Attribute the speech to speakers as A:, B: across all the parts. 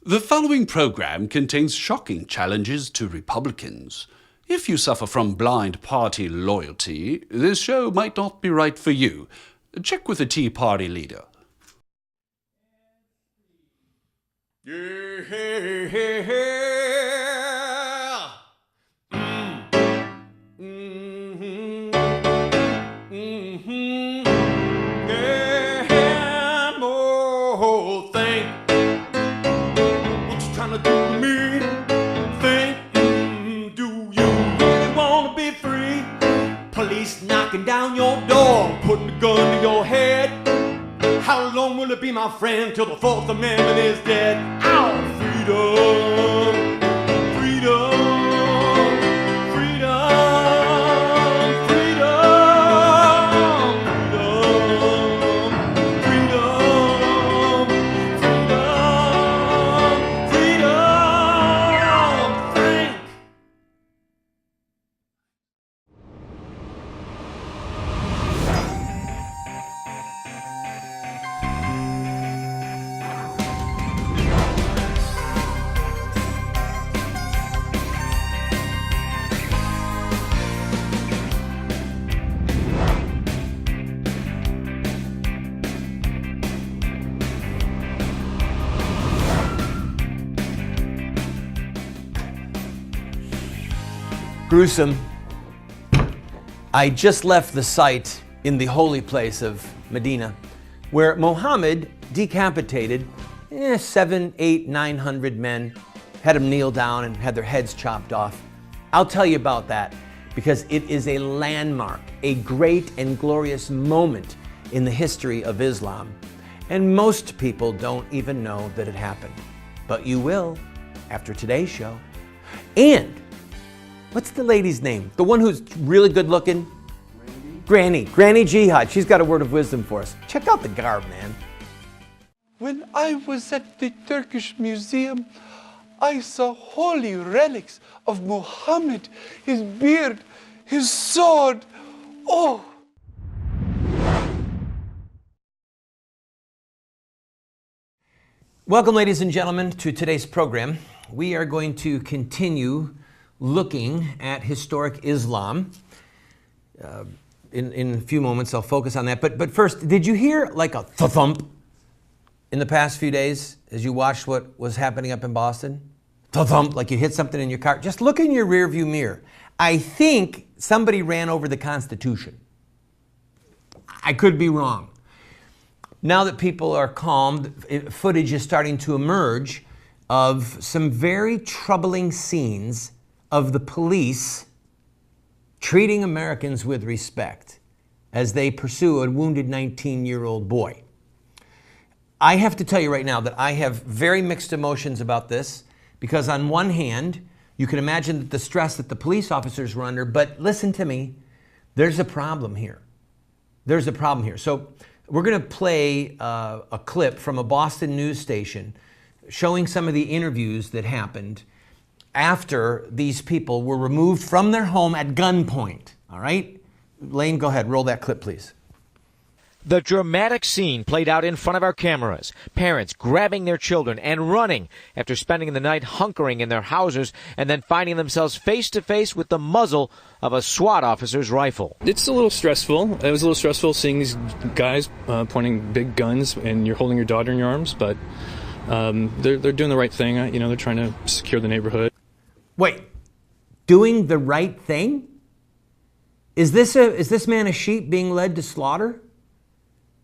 A: The following program contains shocking challenges to Republicans. If you suffer from blind party loyalty, this show might not be right for you. Check with the Tea Party leader.
B: Knocking down your door, putting a gun to your head. How long will it be, my friend, till the Fourth Amendment is dead? Ow! Freedom, freedom, freedom, freedom, freedom, freedom, freedom, freedom, Frank.
C: Gruesome. I just left the site in the holy place of Medina, where Muhammad decapitated 700, 800, 900 men, had them kneel down and had their heads chopped off. I'll tell you about that because it is a landmark, a great and glorious moment in the history of Islam. And most people don't even know that it happened. But you will after today's show. And what's the lady's name? The one who's really good looking? Granny Jihad. She's got a word of wisdom for us. Check out the garb, man.
D: When I was at the Turkish Museum, I saw holy relics of Muhammad, his beard, his sword. Oh!
C: Welcome, ladies and gentlemen, to today's program. We are going to continue looking at historic Islam. In a few moments, I'll focus on that. But first, did you hear like a thump in the past few days as you watched what was happening up in Boston? Thump, like you hit something in your car. Just look in your rearview mirror. I think somebody ran over the Constitution. I could be wrong. Now that people are calmed, footage is starting to emerge of some very troubling scenes of the police treating Americans with respect as they pursue a wounded 19-year-old boy. I have to tell you right now that I have very mixed emotions about this because on one hand, you can imagine the stress that the police officers were under, but listen to me, there's a problem here. There's a problem here. So we're going to play a clip from a Boston news station showing some of the interviews that happened after these people were removed from their home at gunpoint. All right? Lane, go ahead. Roll that clip, please.
E: The dramatic scene played out in front of our cameras. Parents grabbing their children and running after spending the night hunkering in their houses and then finding themselves face to face with the muzzle of a SWAT officer's rifle.
F: It's a little stressful. It was a little stressful seeing these guys pointing big guns and you're holding your daughter in your arms, but they're doing the right thing. They're trying to secure the neighborhood.
C: Wait, doing the right thing? Is this man a sheep being led to slaughter?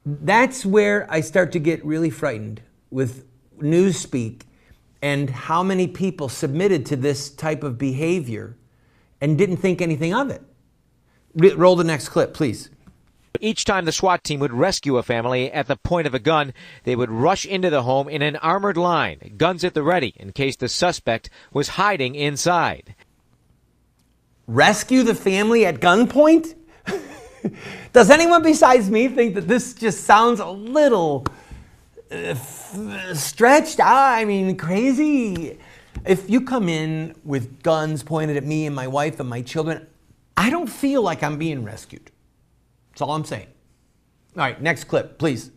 C: That's where I start to get really frightened with newspeak and how many people submitted to this type of behavior and didn't think anything of it. Roll the next clip, please.
E: Each time the SWAT team would rescue a family at the point of a gun, they would rush into the home in an armored line, guns at the ready, in case the suspect was hiding inside.
C: Rescue the family at gunpoint? Does anyone besides me think that this just sounds a little stretched out? I mean, crazy? If you come in with guns pointed at me and my wife and my children, I don't feel like I'm being rescued. That's all I'm saying. All right, next clip, please.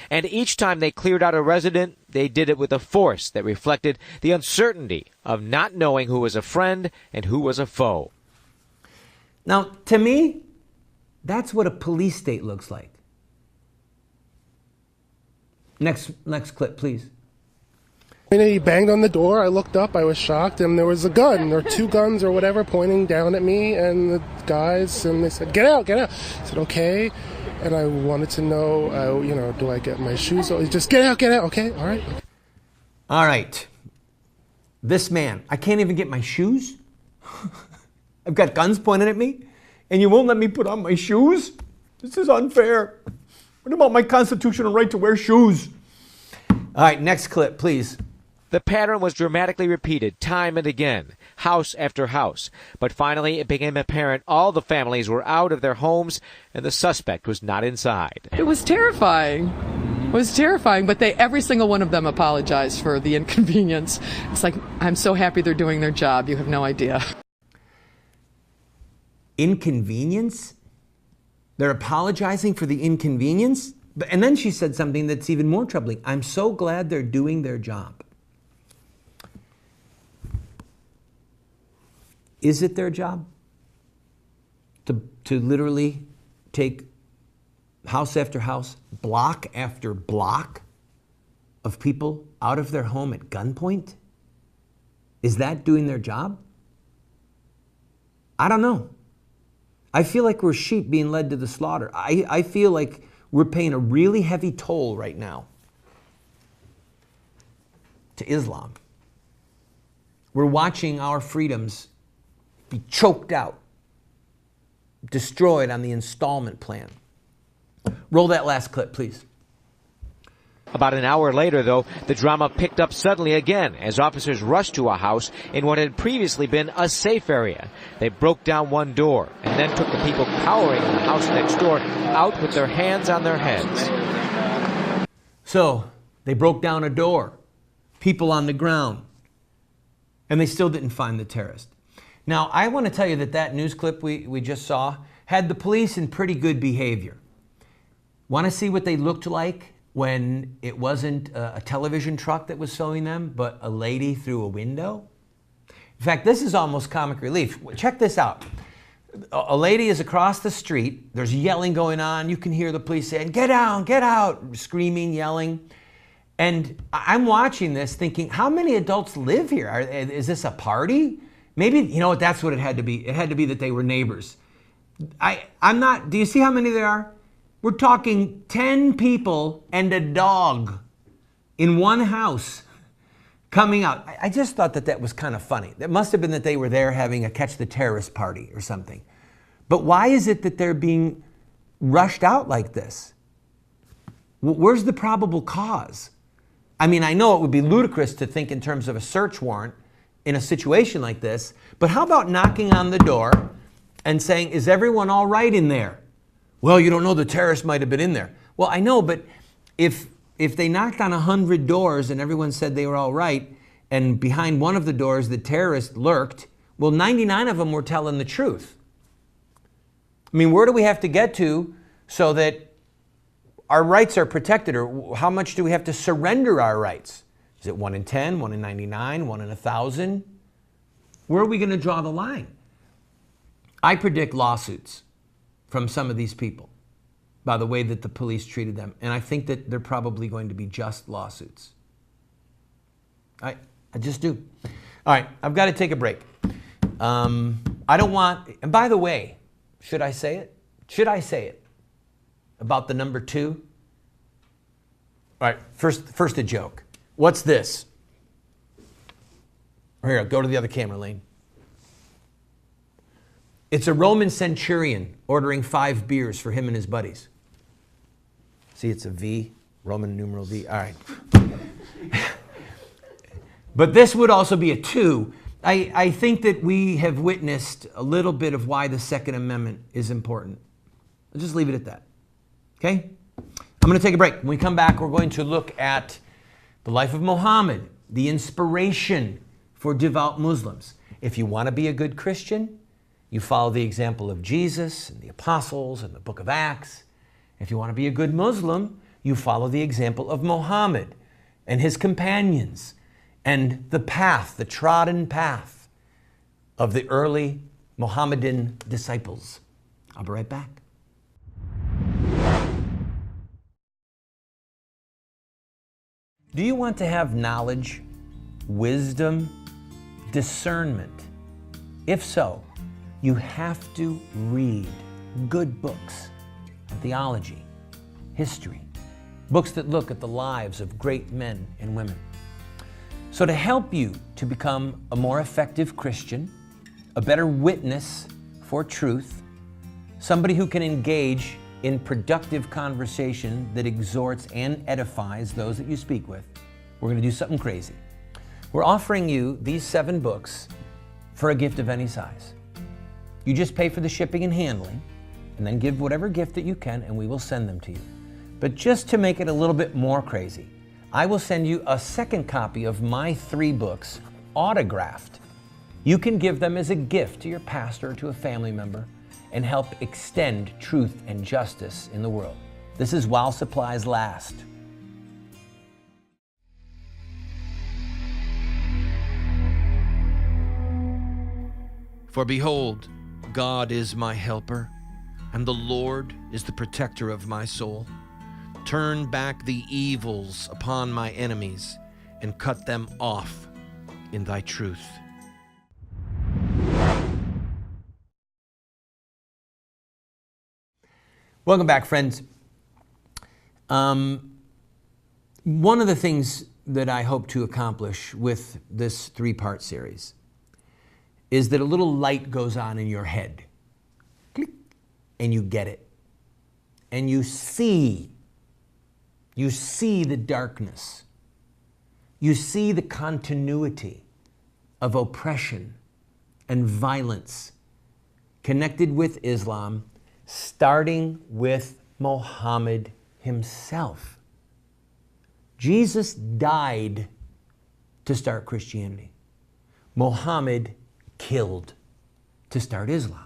E: And each time they cleared out a resident, they did it with a force that reflected the uncertainty of not knowing who was a friend and who was a foe.
C: Now, to me, that's what a police state looks like. Next clip, please.
G: He banged on the door. I looked up. I was shocked, and there was a gun or two guns or whatever pointing down at me and the guys, and they said, "Get out, get out." I said, "Okay." And I wanted to know, do I get my shoes? Just get out, okay, all right.
C: All right. This man, I can't even get my shoes? I've got guns pointed at me, and you won't let me put on my shoes? This is unfair. What about my constitutional right to wear shoes? All right, next clip, please.
E: The pattern was dramatically repeated time and again, house after house. But finally, it became apparent all the families were out of their homes and the suspect was not inside.
H: It was terrifying. It was terrifying, but every single one of them apologized for the inconvenience. It's like, I'm so happy they're doing their job. You have no idea.
C: Inconvenience? They're apologizing for the inconvenience? And then she said something that's even more troubling. I'm so glad they're doing their job. Is it their job to literally take house after house, block after block of people out of their home at gunpoint? Is that doing their job? I don't know. I feel like we're sheep being led to the slaughter. I feel like we're paying a really heavy toll right now to Islam. We're watching our freedoms be choked out, destroyed on the installment plan. Roll that last clip, please.
E: About an hour later, though, the drama picked up suddenly again as officers rushed to a house in what had previously been a safe area. They broke down one door and then took the people cowering in the house next door out with their hands on their heads.
C: So they broke down a door, people on the ground, and they still didn't find the terrorist. Now, I want to tell you that news clip we just saw had the police in pretty good behavior. Want to see what they looked like when it wasn't a television truck that was filming them, but a lady through a window? In fact, this is almost comic relief. Check this out. A lady is across the street. There's yelling going on. You can hear the police saying, "Get down, get out," screaming, yelling. And I'm watching this thinking, how many adults live here? Is this a party? Maybe, you know what, that's what it had to be. It had to be that they were neighbors. I'm not, do you see how many there are? We're talking 10 people and a dog in one house coming out. I just thought that was kind of funny. It must have been that they were there having a catch the terrorist party or something. But why is it that they're being rushed out like this? Where's the probable cause? I mean, I know it would be ludicrous to think in terms of a search warrant in a situation like this, but how about knocking on the door and saying, "Is everyone all right in there?" "Well, you don't know, the terrorist might have been in there." Well, I know, but if they knocked on 100 doors and everyone said they were all right, and behind one of the doors the terrorist lurked, well, 99 of them were telling the truth. I mean, where do we have to get to so that our rights are protected, or how much do we have to surrender our rights? Is it 1 in 10, 1 in 99, 1 in 1,000? Where are we going to draw the line? I predict lawsuits from some of these people by the way that the police treated them. And I think that they're probably going to be just lawsuits. I just do. All right, I've got to take a break. I don't want, and by the way, should I say it? Should I say it about the number 2? All right, first a joke. What's this? Here, go to the other camera, Lane. It's a Roman centurion ordering 5 beers for him and his buddies. See, it's a V, Roman numeral V. All right. But this would also be a 2. I think that we have witnessed a little bit of why the Second Amendment is important. I'll just leave it at that. Okay? I'm going to take a break. When we come back, we're going to look at the life of Muhammad, the inspiration for devout Muslims. If you want to be a good Christian, you follow the example of Jesus and the apostles and the book of Acts. If you want to be a good Muslim, you follow the example of Muhammad and his companions and the path, the trodden path of the early Mohammedan disciples. I'll be right back. Do you want to have knowledge, wisdom, discernment? If so, you have to read good books on theology, history, books that look at the lives of great men and women. So to help you to become a more effective Christian, a better witness for truth, somebody who can engage in productive conversation that exhorts and edifies those that you speak with, we're going to do something crazy. We're offering you these 7 books for a gift of any size. You just pay for the shipping and handling, and then give whatever gift that you can, and we will send them to you. But just to make it a little bit more crazy, I will send you a second copy of my 3 books, autographed. You can give them as a gift to your pastor or to a family member and help extend truth and justice in the world. This is while supplies last. For behold, God is my helper, and the Lord is the protector of my soul. Turn back the evils upon my enemies, and cut them off in thy truth. Welcome back, friends. One of the things that I hope to accomplish with this 3-part series is that a little light goes on in your head. Click, and you get it. And you see the darkness. You see the continuity of oppression and violence connected with Islam, starting with Muhammad himself. Jesus died to start Christianity. Muhammad killed to start Islam.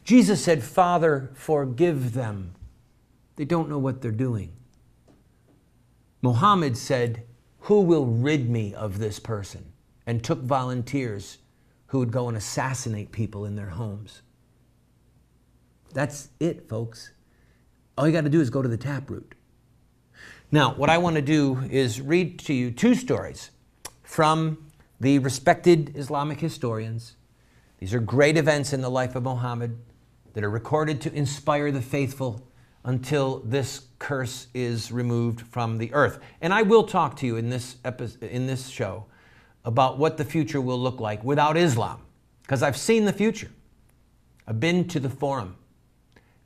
C: Jesus said, "Father, forgive them. They don't know what they're doing." Muhammad said, "Who will rid me of this person?" and took volunteers who would go and assassinate people in their homes. That's it, folks. All you got to do is go to the taproot. Now, what I want to do is read to you 2 stories from the respected Islamic historians. These are great events in the life of Muhammad that are recorded to inspire the faithful until this curse is removed from the earth. And I will talk to you in this show about what the future will look like without Islam, because I've seen the future. I've been to the Forum.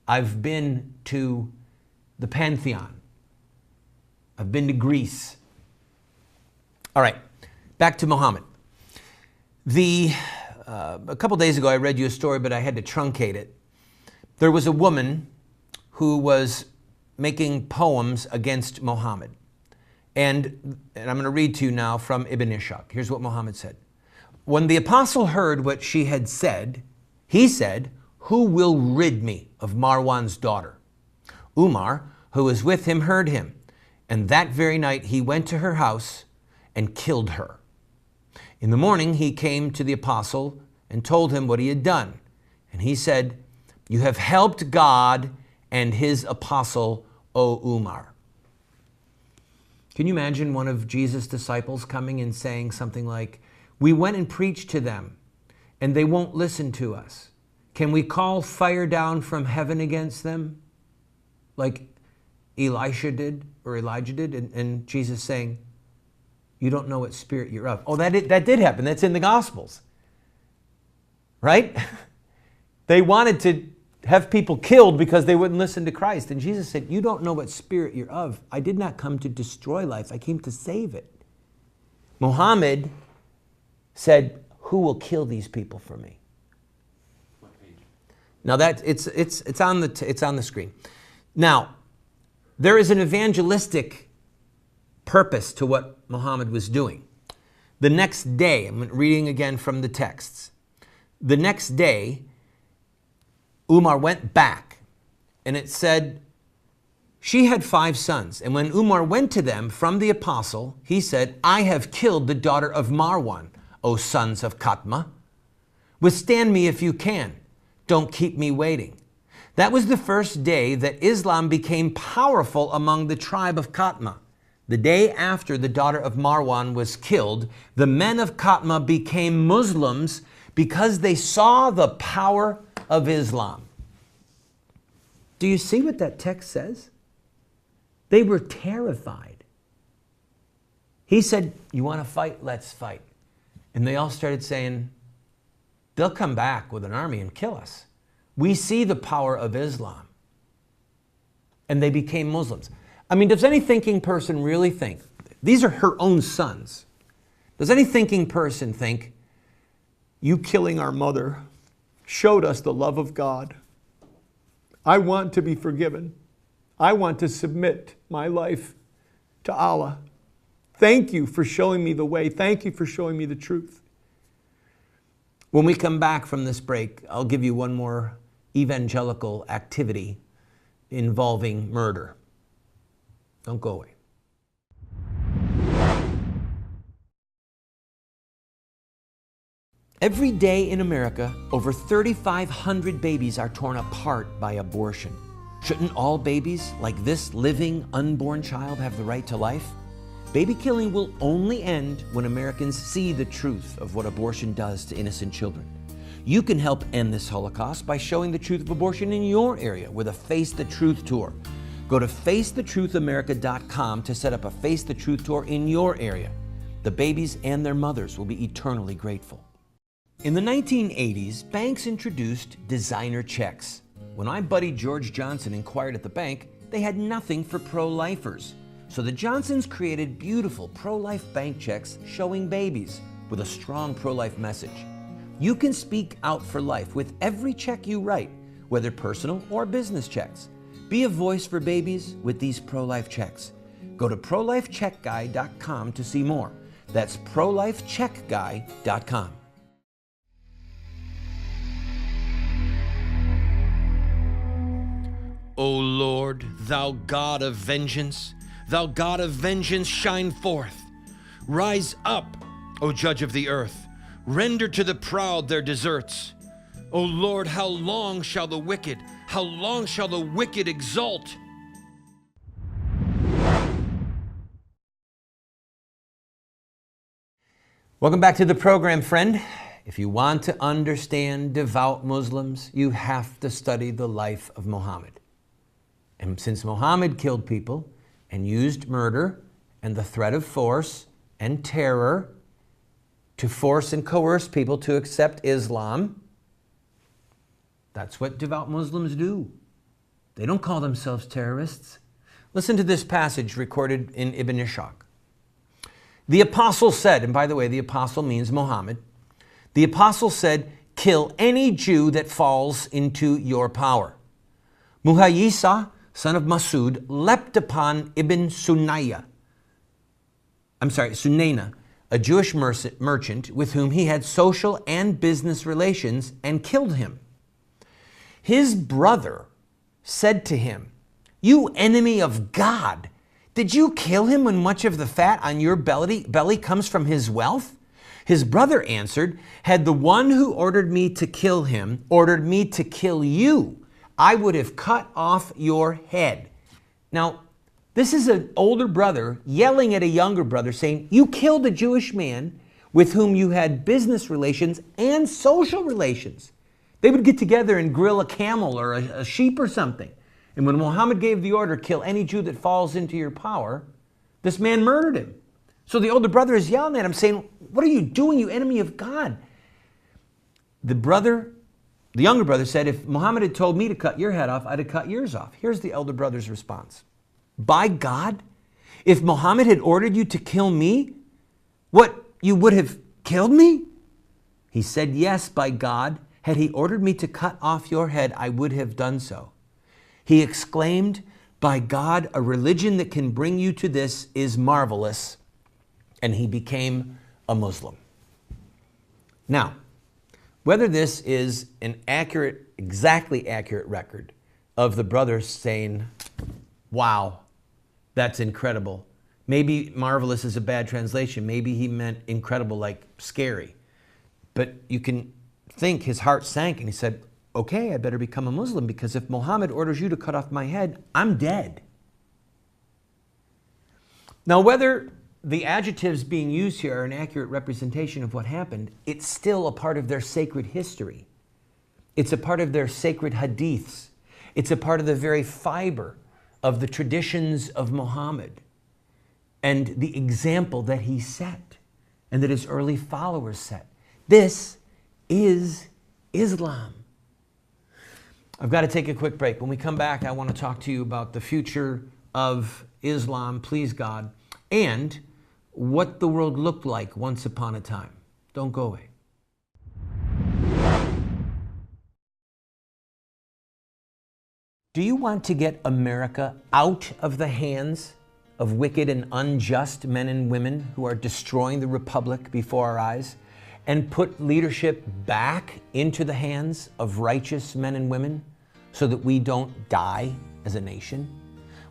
C: I've been to the Pantheon. I've been to Greece. All right, back to Muhammad. A couple days ago, I read you a story, but I had to truncate it. There was a woman who was making poems against Muhammad. And I'm going to read to you now from Ibn Ishaq. Here's what Muhammad said. When the apostle heard what she had said, he said, "Who will rid me of Marwan's daughter?" Umar, who was with him, heard him. And that very night he went to her house and killed her. In the morning he came to the apostle and told him what he had done. And he said, "You have helped God and his apostle, O Umar." Can you imagine one of Jesus' disciples coming and saying something like, "We went and preached to them, and they won't listen to us. Can we call fire down from heaven against them?" Like Elijah did. And Jesus saying, "You don't know what spirit you're of." Oh, that did happen. That's in the Gospels. Right? They wanted to have people killed because they wouldn't listen to Christ. And Jesus said, "You don't know what spirit you're of. I did not come to destroy life. I came to save it." Muhammad said, "Who will kill these people for me?" Now that it's on the screen. Now, there is an evangelistic purpose to what Muhammad was doing. The next day, I'm reading again from the texts. The next day, Umar went back, and it said She had 5 sons, and when Umar went to them from the apostle, he said, I have killed the daughter of Marwan, O sons of Katma. Withstand me if you can. Don't keep me waiting. That was the first day that Islam became powerful among the tribe of Katma. The day after the daughter of Marwan was killed, the men of Katma became Muslims because they saw the power of Islam. Do you see what that text says? They were terrified. He said, you want to fight? Let's fight. And they all started saying, they'll come back with an army and kill us. We see the power of Islam. And they became Muslims. I mean, does any thinking person really think, these are her own sons, does any thinking person think, you killing our mother showed us the love of God. I want to be forgiven. I want to submit my life to Allah. Thank you for showing me the way. Thank you for showing me the truth. When we come back from this break, I'll give you one more evangelical activity involving murder. Don't go away. Every day in America, over 3,500 babies are torn apart by abortion. Shouldn't all babies, like this living, unborn child, have the right to life? Baby killing will only end when Americans see the truth of what abortion does to innocent children. You can help end this Holocaust by showing the truth of abortion in your area with a Face the Truth tour. Go to facethetruthamerica.com to set up a Face the Truth tour in your area. The babies and their mothers will be eternally grateful. In the 1980s, banks introduced designer checks. When my buddy George Johnson inquired at the bank, they had nothing for pro-lifers. So the Johnsons created beautiful pro-life bank checks showing babies with a strong pro-life message. You can speak out for life with every check you write, whether personal or business checks. Be a voice for babies with these pro-life checks. Go to prolifecheckguy.com to see more. That's prolifecheckguy.com. O Lord, thou God of vengeance, shine forth. Rise up, O judge of the earth. Render to the proud their deserts. O Lord, how long shall the wicked exult? Welcome back to the program, friend. If you want to understand devout Muslims, you have to study the life of Muhammad. And since Muhammad killed people and used murder and the threat of force and terror to force and coerce people to accept Islam, that's what devout Muslims do. They don't call themselves terrorists. Listen to this passage recorded in Ibn Ishaq. The apostle said, and by the way, the apostle means Muhammad. The apostle said, kill any Jew that falls into your power. Muhayyisa, son of Masud, leapt upon Ibn Sunayna, a Jewish merchant with whom he had social and business relations, and killed him. His brother said to him, you enemy of God, did you kill him when much of the fat on your belly comes from his wealth? His brother answered, had the one who ordered me to kill him ordered me to kill you, I would have cut off your head. Now, this is an older brother yelling at a younger brother saying, you killed a Jewish man with whom you had business relations and social relations. They would get together and grill a camel or a sheep or something. And when Muhammad gave the order, kill any Jew that falls into your power, this man murdered him. So the older brother is yelling at him saying, what are you doing, you enemy of God? The younger brother said, if Muhammad had told me to cut your head off, I'd have cut yours off. Here's the elder brother's response. By God, if Muhammad had ordered you to kill me, what, you would have killed me? He said, yes, by God, had he ordered me to cut off your head, I would have done so. He exclaimed, by God, a religion that can bring you to this is marvelous. And he became a Muslim. Now, whether this is an exactly accurate record of the brothers saying, Wow, that's incredible. Maybe marvelous is a bad translation. Maybe he meant incredible, like scary. But you can think his heart sank and he said, okay, I better become a Muslim, because if Muhammad orders you to cut off my head, I'm dead. Now, whether the adjectives being used here are an accurate representation of what happened, it's still a part of their sacred history. It's a part of their sacred hadiths. It's a part of the very fiber of the traditions of Muhammad and the example that he set and that his early followers set. This is Islam. I've got to take a quick break. When we come back, I want to talk to you about the future of Islam, please God, and what the world looked like once upon a time. Don't go away. Do you want to get America out of the hands of wicked and unjust men and women who are destroying the republic before our eyes, and put leadership back into the hands of righteous men and women so that we don't die as a nation?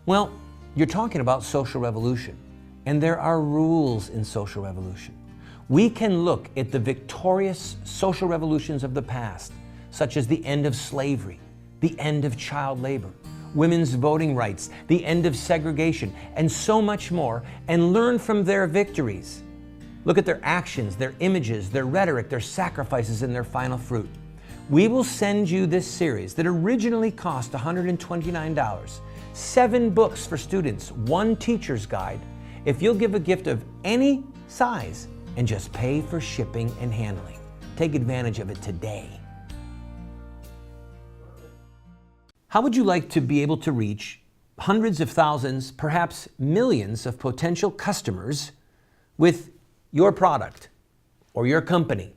C: Well, you're talking about social revolution, and there are rules in social revolution. We can look at the victorious social revolutions of the past, such as the end of slavery, the end of child labor, women's voting rights, the end of segregation, and so much more, and learn from their victories. Look at their actions, their images, their rhetoric, their sacrifices, and their final fruit. We will send you this series that originally cost $129, 7 books for students, 1 teacher's guide, if you'll give a gift of any size and just pay for shipping and handling. Take advantage of it today. How would you like to be able to reach hundreds of thousands, perhaps millions of potential customers with your product or your company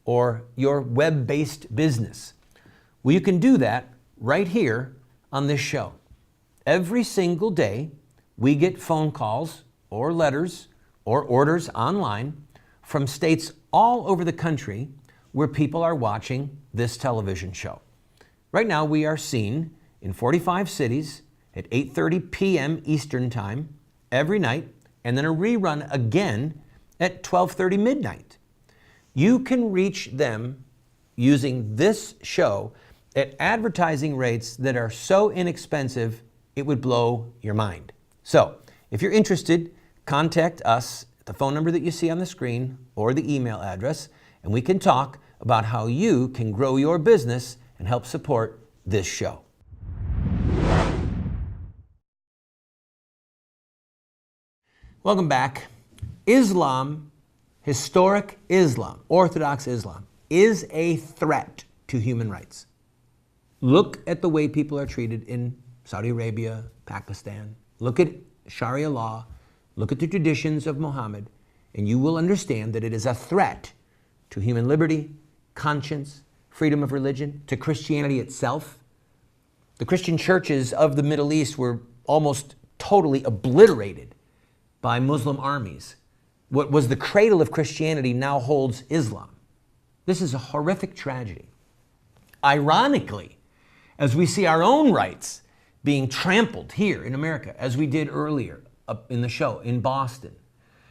C: or your web-based business? Well, you can do that right here on this show. Every single day, we get phone calls or letters or orders online from states all over the country where people are watching this television show. Right now, we are seen in 45 cities at 8:30 p.m. Eastern Time every night, and then a rerun again at 12:30 midnight. You can reach them using this show at advertising rates that are so inexpensive, it would blow your mind. So, if you're interested, contact us at the phone number that you see on the screen or the email address, and we can talk about how you can grow your business and help support this show. Welcome back. Islam, historic Islam, Orthodox Islam, is a threat to human rights. Look at the way people are treated in Saudi Arabia, Pakistan. Look at Sharia law. Look at the traditions of Muhammad, and you will understand that it is a threat to human liberty, conscience, freedom of religion, to Christianity itself. The Christian churches of the Middle East were almost totally obliterated by Muslim armies. What was the cradle of Christianity now holds Islam. This is a horrific tragedy. Ironically, as we see our own rights being trampled here in America, as we did earlier up in the show in Boston,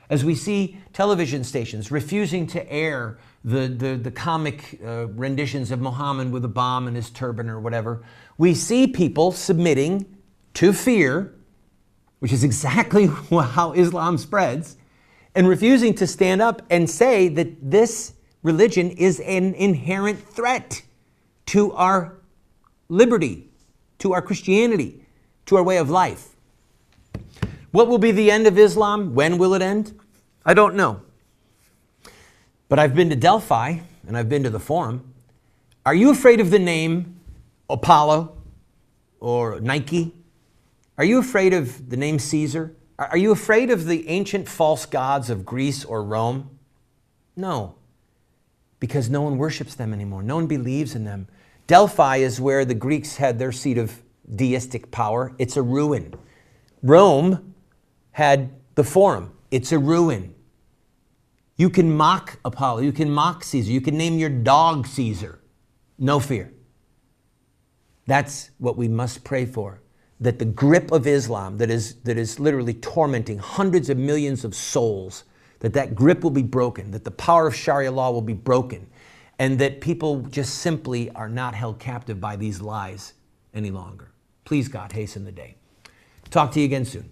C: as we see television stations refusing to air the comic renditions of Muhammad with a bomb in his turban or whatever, we see people submitting to fear, which is exactly how Islam spreads, and refusing to stand up and say that this religion is an inherent threat to our liberty, to our Christianity, to our way of life. What will be the end of Islam? When will it end? I don't know. But I've been to Delphi and I've been to the Forum. Are you afraid of the name Apollo or Nike? Are you afraid of the name Caesar? Are you afraid of the ancient false gods of Greece or Rome? No, because no one worships them anymore. No one believes in them. Delphi is where the Greeks had their seat of deistic power. It's a ruin. Rome had the Forum. It's a ruin. You can mock Apollo. You can mock Caesar. You can name your dog Caesar. No fear. That's what we must pray for. that the grip of Islam that is literally tormenting hundreds of millions of souls, that grip will be broken, that the power of Sharia law will be broken, and that people just simply are not held captive by these lies any longer. Please, God, hasten the day. Talk to you again soon.